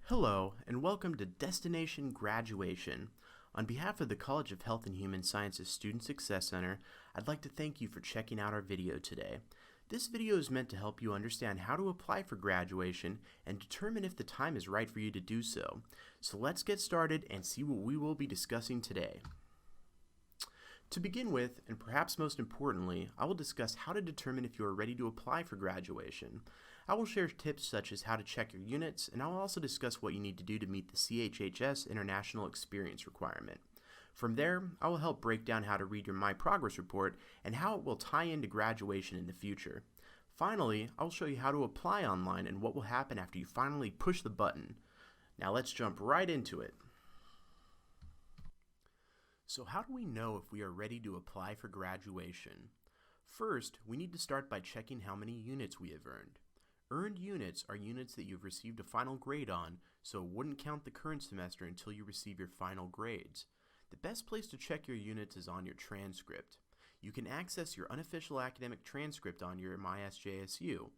Hello, and welcome to Destination Graduation. On behalf of the College of Health and Human Sciences Student Success Center, I'd like to thank you for checking out our video today. This video is meant to help you understand how to apply for graduation and determine if the time is right for you to do so. So let's get started and see what we will be discussing today. To begin with, and perhaps most importantly, I will discuss how to determine if you are ready to apply for graduation. I will share tips such as how to check your units, and I will also discuss what you need to do to meet the CHHS International Experience requirement. From there, I will help break down how to read your MyProgress report and how it will tie into graduation in the future. Finally, I will show you how to apply online and what will happen after you finally push the button. Now let's jump right into it. So how do we know if we are ready to apply for graduation? First, we need to start by checking how many units we have earned. Earned units are units that you've received a final grade on, so it wouldn't count the current semester until you receive your final grades. The best place to check your units is on your transcript. You can access your unofficial academic transcript on your MySJSU.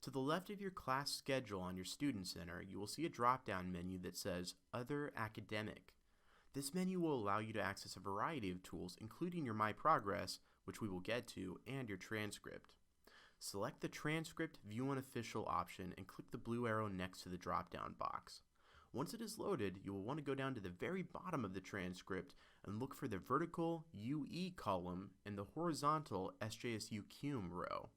To the left of your class schedule on your Student Center, you will see a drop-down menu that says Other Academic. This menu will allow you to access a variety of tools, including your MyProgress, which we will get to, and your transcript. Select the Transcript View Unofficial option and click the blue arrow next to the drop-down box. Once it is loaded, you will want to go down to the very bottom of the transcript and look for the vertical UE column and the horizontal SJSU cum row.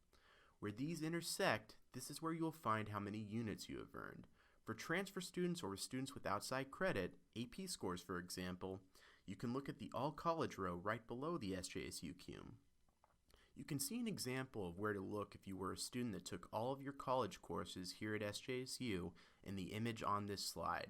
Where these intersect, this is where you will find how many units you have earned. For transfer students or students with outside credit, AP scores for example, you can look at the All College row right below the SJSU cum. You can see an example of where to look if you were a student that took all of your college courses here at SJSU in the image on this slide.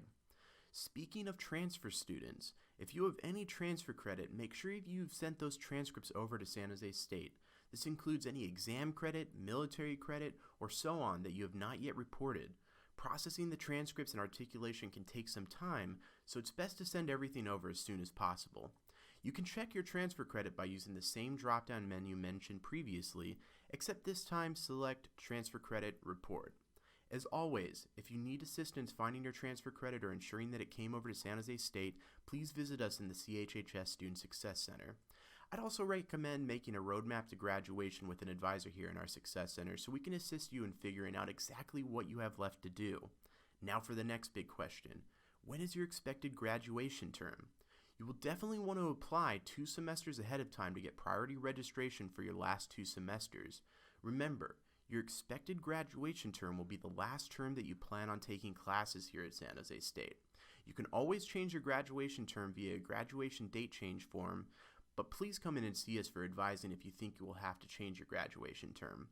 Speaking of transfer students, if you have any transfer credit, make sure you've sent those transcripts over to San Jose State. This includes any exam credit, military credit, or so on that you have not yet reported. Processing the transcripts and articulation can take some time, so it's best to send everything over as soon as possible. You can check your transfer credit by using the same drop-down menu mentioned previously, except this time select Transfer Credit Report. As always, if you need assistance finding your transfer credit or ensuring that it came over to San Jose State, please visit us in the CHHS Student Success Center. I'd also recommend making a roadmap to graduation with an advisor here in our Success Center so we can assist you in figuring out exactly what you have left to do. Now for the next big question. When is your expected graduation term? You will definitely want to apply 2 semesters ahead of time to get priority registration for your last 2 semesters. Remember, your expected graduation term will be the last term that you plan on taking classes here at San Jose State. You can always change your graduation term via a graduation date change form, but please come in and see us for advising if you think you will have to change your graduation term.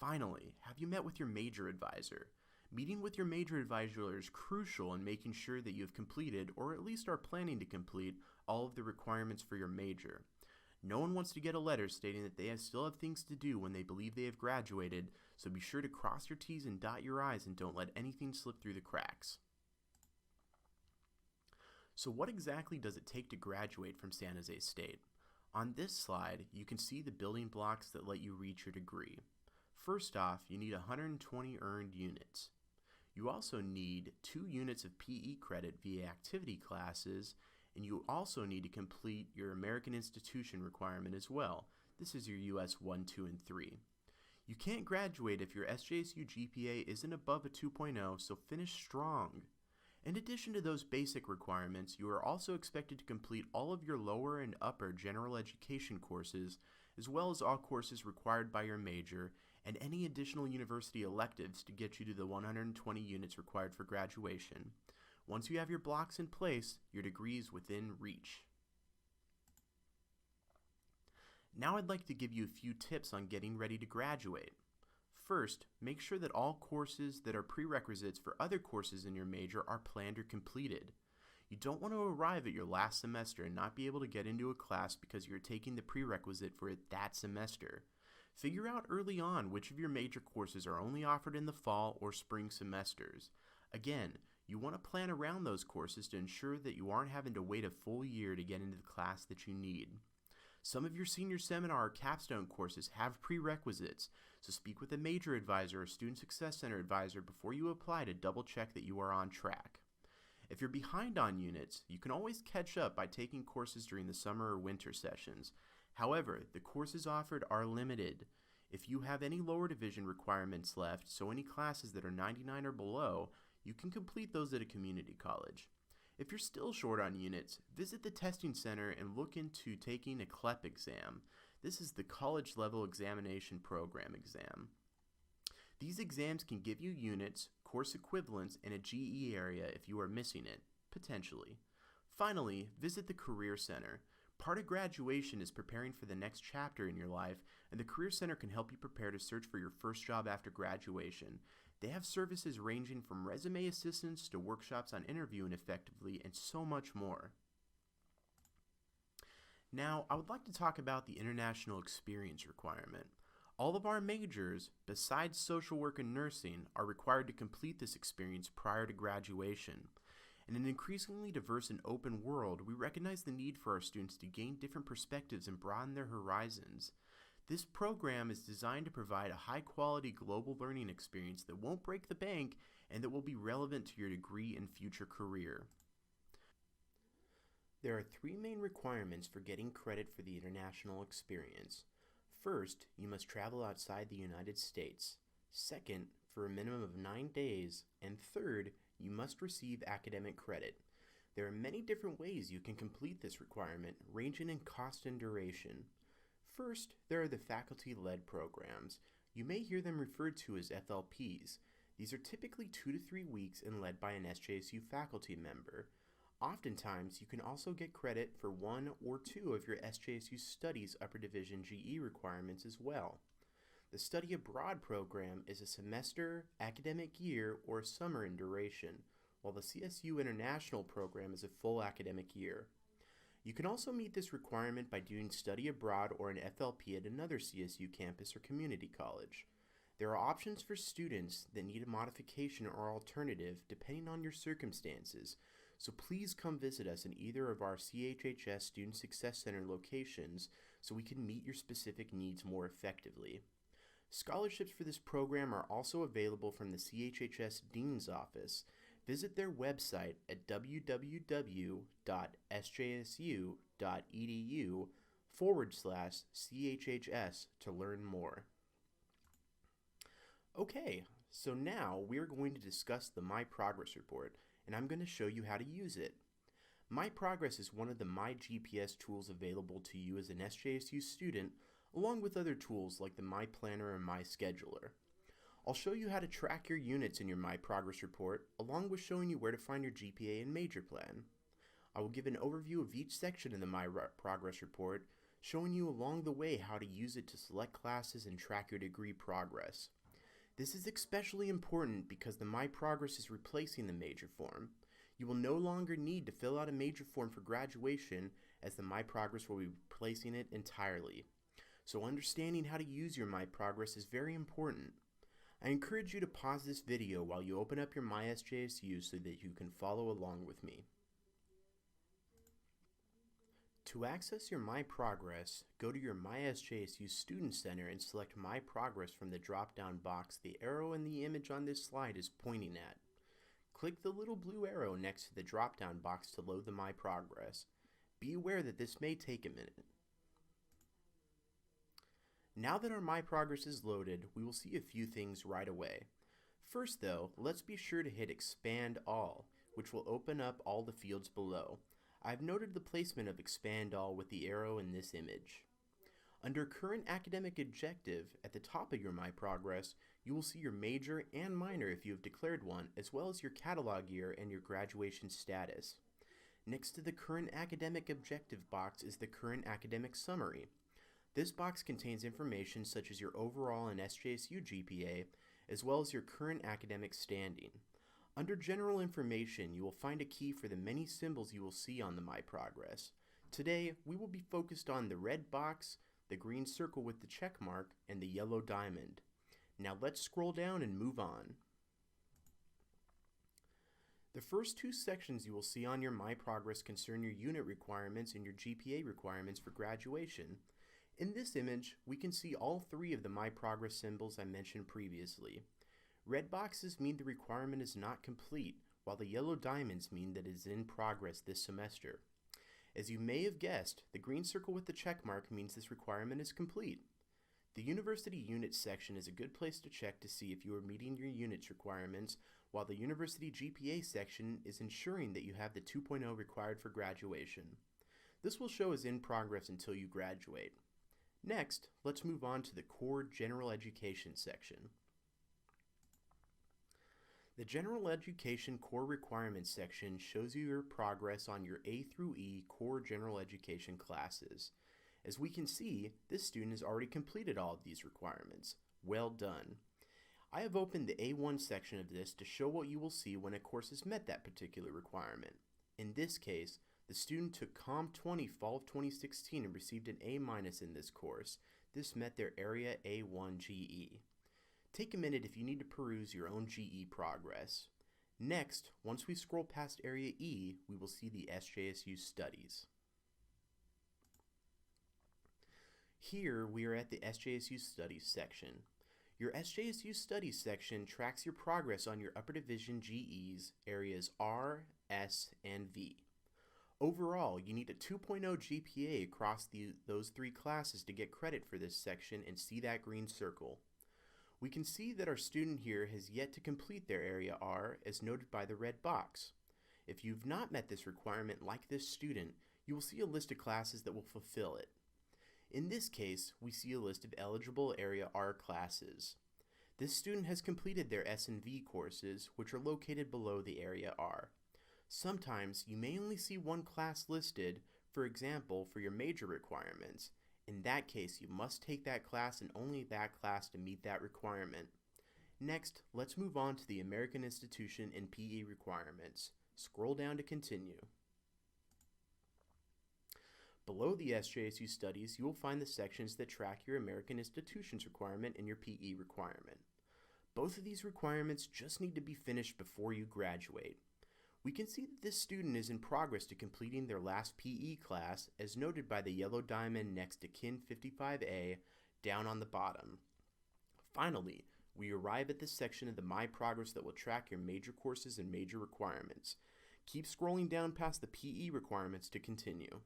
Finally, have you met with your major advisor? Meeting with your major advisor is crucial in making sure that you have completed, or at least are planning to complete, all of the requirements for your major. No one wants to get a letter stating that they still have things to do when they believe they have graduated, so be sure to cross your T's and dot your I's and don't let anything slip through the cracks. So what exactly does it take to graduate from San Jose State? On this slide, you can see the building blocks that let you reach your degree. First off, you need 120 earned units. You also need 2 units of PE credit via activity classes, and you also need to complete your American Institution requirement as well. This is your US 1, 2, and 3. You can't graduate if your SJSU GPA isn't above a 2.0, so finish strong. In addition to those basic requirements, you are also expected to complete all of your lower and upper general education courses, as well as all courses required by your major, and any additional university electives to get you to the 120 units required for graduation. Once you have your blocks in place, your degree is within reach. Now I'd like to give you a few tips on getting ready to graduate. First, make sure that all courses that are prerequisites for other courses in your major are planned or completed. You don't want to arrive at your last semester and not be able to get into a class because you're taking the prerequisite for it that semester. Figure out early on which of your major courses are only offered in the fall or spring semesters. Again, you want to plan around those courses to ensure that you aren't having to wait a full year to get into the class that you need. Some of your senior seminar or capstone courses have prerequisites, so speak with a major advisor or student success center advisor before you apply to double check that you are on track. If you're behind on units, you can always catch up by taking courses during the summer or winter sessions. However, the courses offered are limited. If you have any lower division requirements left, so any classes that are 99 or below, you can complete those at a community college. If you're still short on units, visit the testing center and look into taking a CLEP exam. This is the College Level Examination Program exam. These exams can give you units, course equivalents, and a GE area if you are missing it, potentially. Finally, visit the Career Center. Part of graduation is preparing for the next chapter in your life, and the Career Center can help you prepare to search for your first job after graduation. They have services ranging from resume assistance to workshops on interviewing effectively and so much more. Now, I would like to talk about the international experience requirement. All of our majors, besides social work and nursing, are required to complete this experience prior to graduation. In an increasingly diverse and open world, we recognize the need for our students to gain different perspectives and broaden their horizons. This program is designed to provide a high-quality global learning experience that won't break the bank and that will be relevant to your degree and future career. There are 3 main requirements for getting credit for the international experience. First, you must travel outside the United States. Second, for a minimum of 9 days. And third, you must receive academic credit. There are many different ways you can complete this requirement, ranging in cost and duration. First, there are the faculty-led programs. You may hear them referred to as FLPs. These are typically 2 to 3 weeks and led by an SJSU faculty member. Oftentimes, you can also get credit for 1 or 2 of your SJSU Studies Upper Division GE requirements as well. The Study Abroad program is a semester, academic year, or summer in duration, while the CSU International program is a full academic year. You can also meet this requirement by doing study abroad or an FLP at another CSU campus or community college. There are options for students that need a modification or alternative depending on your circumstances, so please come visit us in either of our CHHS Student Success Center locations so we can meet your specific needs more effectively. Scholarships for this program are also available from the CHHS Dean's Office. Visit their website at www.sjsu.edu/CHHS to learn more. Okay, so now we're going to discuss the MyProgress report, and I'm going to show you how to use it. MyProgress is one of the MyGPS tools available to you as an SJSU student, along with other tools like the MyPlanner and MyScheduler. I'll show you how to track your units in your MyProgress report, along with showing you where to find your GPA and major plan. I will give an overview of each section in the MyProgress report, showing you along the way how to use it to select classes and track your degree progress. This is especially important because the MyProgress is replacing the major form. You will no longer need to fill out a major form for graduation, as the MyProgress will be replacing it entirely. So understanding how to use your MyProgress is very important. I encourage you to pause this video while you open up your MySJSU so that you can follow along with me. To access your MyProgress, go to your MySJSU Student Center and select MyProgress from the drop-down box the arrow in the image on this slide is pointing at. Click the little blue arrow next to the drop-down box to load the MyProgress. Be aware that this may take a minute. Now that our MyProgress is loaded, we will see a few things right away. First though, let's be sure to hit Expand All, which will open up all the fields below. I've noted the placement of Expand All with the arrow in this image. Under Current Academic Objective, at the top of your MyProgress, you will see your major and minor if you have declared one, as well as your catalog year and your graduation status. Next to the Current Academic Objective box is the Current Academic Summary. This box contains information such as your overall and SJSU GPA, as well as your current academic standing. Under General Information, you will find a key for the many symbols you will see on the MyProgress. Today, we will be focused on the red box, the green circle with the check mark, and the yellow diamond. Now let's scroll down and move on. The first 2 sections you will see on your MyProgress concern your unit requirements and your GPA requirements for graduation. In this image, we can see all 3 of the MyProgress symbols I mentioned previously. Red boxes mean the requirement is not complete, while the yellow diamonds mean that it is in progress this semester. As you may have guessed, the green circle with the check mark means this requirement is complete. The University Units section is a good place to check to see if you are meeting your units requirements, while the University GPA section is ensuring that you have the 2.0 required for graduation. This will show as in progress until you graduate. Next, let's move on to the Core General Education section. The General Education Core Requirements section shows you your progress on your A through E Core General Education classes. As we can see, this student has already completed all of these requirements. Well done. I have opened the A1 section of this to show what you will see when a course has met that particular requirement. In this case, the student took COM 20 Fall of 2016 and received an A- in this course. This met their Area A1 GE. Take a minute if you need to peruse your own GE progress. Next, once we scroll past Area E, we will see the SJSU Studies. Here, we are at the SJSU Studies section. Your SJSU Studies section tracks your progress on your Upper Division GEs, areas R, S, and V. Overall, you need a 2.0 GPA across those three classes to get credit for this section and see that green circle. We can see that our student here has yet to complete their Area R as noted by the red box. If you've not met this requirement like this student, you will see a list of classes that will fulfill it. In this case, we see a list of eligible Area R classes. This student has completed their S and V courses, which are located below the Area R. Sometimes you may only see one class listed, for example, for your major requirements. In that case, you must take that class and only that class to meet that requirement. Next, let's move on to the American Institution and PE requirements. Scroll down to continue. Below the SJSU Studies, you will find the sections that track your American Institutions requirement and your PE requirement. Both of these requirements just need to be finished before you graduate. We can see that this student is in progress to completing their last PE class, as noted by the yellow diamond next to Kin 55A down on the bottom. Finally, we arrive at this section of the MyProgress that will track your major courses and major requirements. Keep scrolling down past the PE requirements to continue.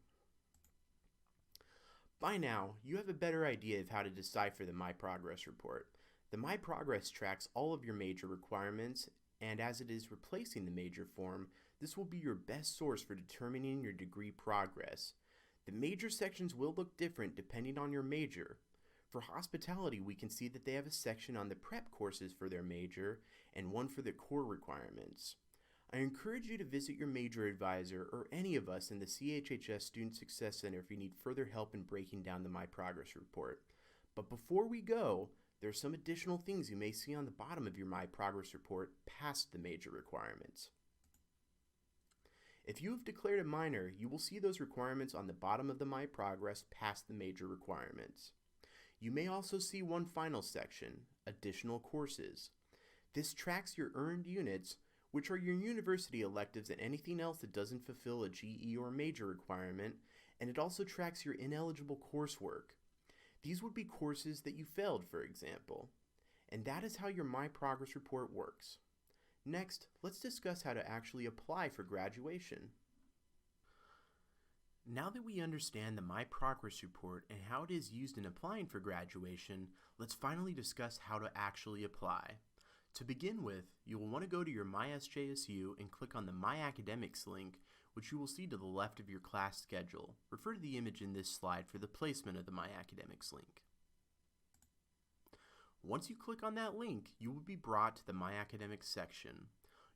By now, you have a better idea of how to decipher the MyProgress report. The MyProgress tracks all of your major requirements, and as it is replacing the major form, this will be your best source for determining your degree progress. The major sections will look different depending on your major. For hospitality, we can see that they have a section on the prep courses for their major and one for the core requirements. I encourage you to visit your major advisor or any of us in the CHHS Student Success Center if you need further help in breaking down the MyProgress report. But before we go, there are some additional things you may see on the bottom of your MyProgress report past the major requirements. If you have declared a minor, you will see those requirements on the bottom of the MyProgress past the major requirements. You may also see one final section, Additional Courses. This tracks your earned units, which are your university electives and anything else that doesn't fulfill a GE or major requirement, and it also tracks your ineligible coursework. These would be courses that you failed, for example. And that is how your MyProgress report works. Next, let's discuss how to actually apply for graduation. Now that we understand the MyProgress report and how it is used in applying for graduation, let's finally discuss how to actually apply. To begin with, you will want to go to your MySJSU and click on the My Academics link, which you will see to the left of your class schedule. Refer to the image in this slide for the placement of the My Academics link. Once you click on that link, you will be brought to the My Academics section.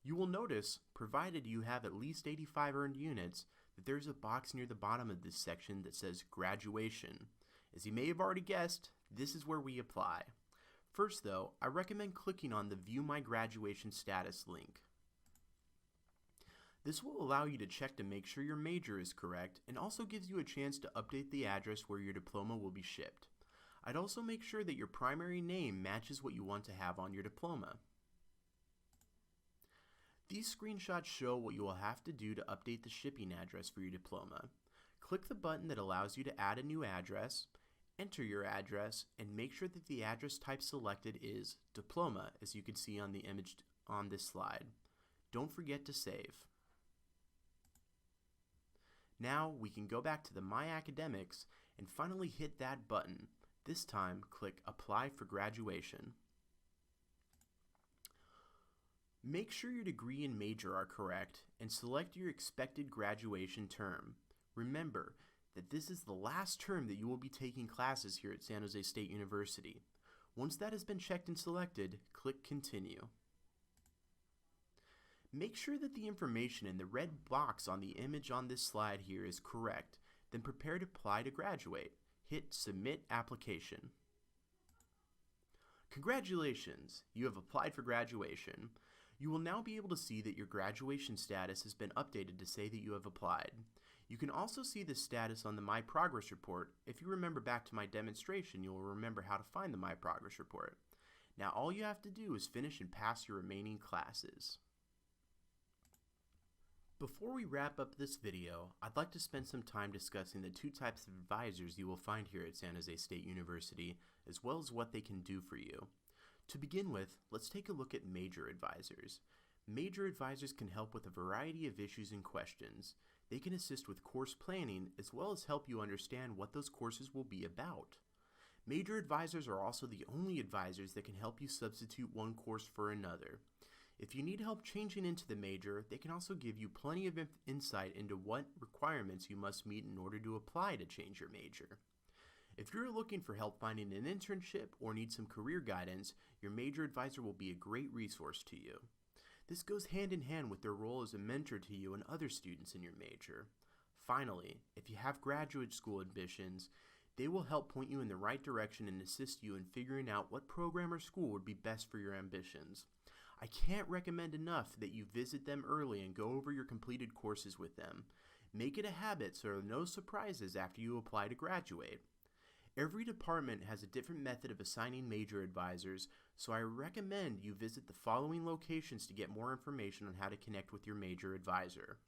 You will notice, provided you have at least 85 earned units, that there is a box near the bottom of this section that says Graduation. As you may have already guessed, this is where we apply. First though, I recommend clicking on the View My Graduation Status link. This will allow you to check to make sure your major is correct and also gives you a chance to update the address where your diploma will be shipped. I'd also make sure that your primary name matches what you want to have on your diploma. These screenshots show what you will have to do to update the shipping address for your diploma. Click the button that allows you to add a new address, enter your address, and make sure that the address type selected is diploma, as you can see on the image on this slide. Don't forget to save. Now we can go back to the My Academics and finally hit that button. This time, click Apply for Graduation. Make sure your degree and major are correct and select your expected graduation term. Remember that this is the last term that you will be taking classes here at San Jose State University. Once that has been checked and selected, click Continue. Make sure that the information in the red box on the image on this slide here is correct, then prepare to apply to graduate. Hit Submit Application. Congratulations! You have applied for graduation. You will now be able to see that your graduation status has been updated to say that you have applied. You can also see the status on the MyProgress report. If you remember back to my demonstration, you will remember how to find the MyProgress report. Now all you have to do is finish and pass your remaining classes. Before we wrap up this video, I'd like to spend some time discussing the two types of advisors you will find here at San Jose State University, as well as what they can do for you. To begin with, let's take a look at major advisors. Major advisors can help with a variety of issues and questions. They can assist with course planning, as well as help you understand what those courses will be about. Major advisors are also the only advisors that can help you substitute one course for another. If you need help changing into the major, they can also give you plenty of insight into what requirements you must meet in order to apply to change your major. If you're looking for help finding an internship or need some career guidance, your major advisor will be a great resource to you. This goes hand in hand with their role as a mentor to you and other students in your major. Finally, if you have graduate school admissions, they will help point you in the right direction and assist you in figuring out what program or school would be best for your ambitions. I can't recommend enough that you visit them early and go over your completed courses with them. Make it a habit so there are no surprises after you apply to graduate. Every department has a different method of assigning major advisors, so I recommend you visit the following locations to get more information on how to connect with your major advisor.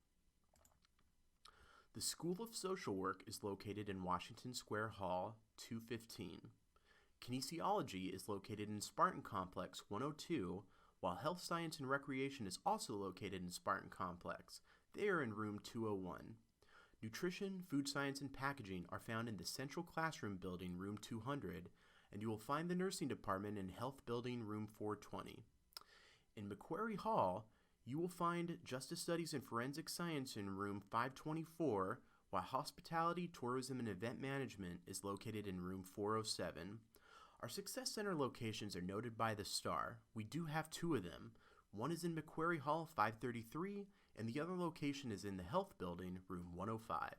The School of Social Work is located in Washington Square Hall, 215. Kinesiology is located in Spartan Complex, 102, while Health Science and Recreation is also located in Spartan Complex. They are in room 201. Nutrition, Food Science, and Packaging are found in the Central Classroom Building, room 200, and you will find the Nursing Department in Health Building, room 420. In Macquarie Hall, you will find Justice Studies and Forensic Science in room 524, while Hospitality, Tourism, and Event Management is located in room 407. Our Success Center locations are noted by the star. We do have two of them. One is in Macquarie Hall, 533, and the other location is in the Health Building, room 105.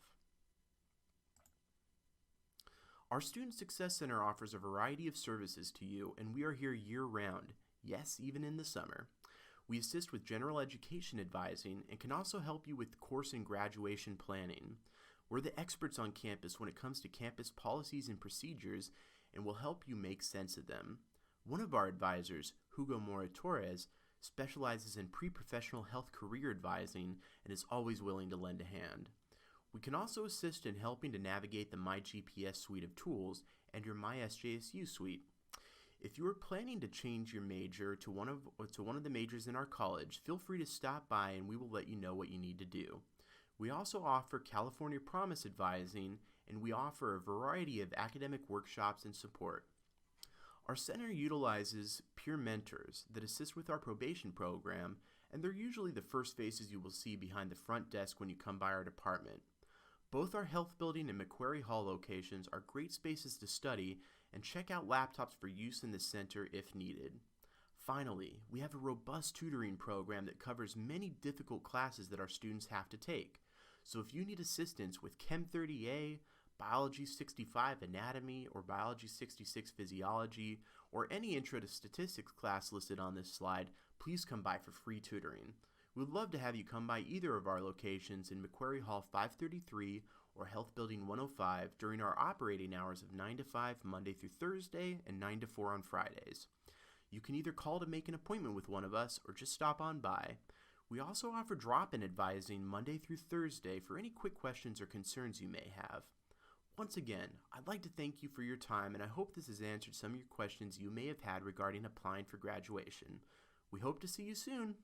Our Student Success Center offers a variety of services to you, and we are here year-round, yes, even in the summer. We assist with general education advising and can also help you with course and graduation planning. We're the experts on campus when it comes to campus policies and procedures, and will help you make sense of them. One of our advisors, Hugo Mora-Torres, specializes in pre-professional health career advising and is always willing to lend a hand. We can also assist in helping to navigate the MyGPS suite of tools and your MySJSU suite. If you are planning to change your major to one of the majors in our college, feel free to stop by and we will let you know what you need to do. We also offer California Promise advising, and we offer a variety of academic workshops and support. Our center utilizes peer mentors that assist with our probation program, and they're usually the first faces you will see behind the front desk when you come by our department. Both our Health Building and Macquarie Hall locations are great spaces to study and check out laptops for use in the center if needed. Finally, we have a robust tutoring program that covers many difficult classes that our students have to take. So if you need assistance with Chem 30A, Biology 65 Anatomy, or Biology 66 Physiology, or any Intro to Statistics class listed on this slide, please come by for free tutoring. We would love to have you come by either of our locations in Macquarie Hall 533 or Health Building 105 during our operating hours of 9 to 5 Monday through Thursday and 9 to 4 on Fridays. You can either call to make an appointment with one of us or just stop on by. We also offer drop-in advising Monday through Thursday for any quick questions or concerns you may have. Once again, I'd like to thank you for your time, and I hope this has answered some of your questions you may have had regarding applying for graduation. We hope to see you soon.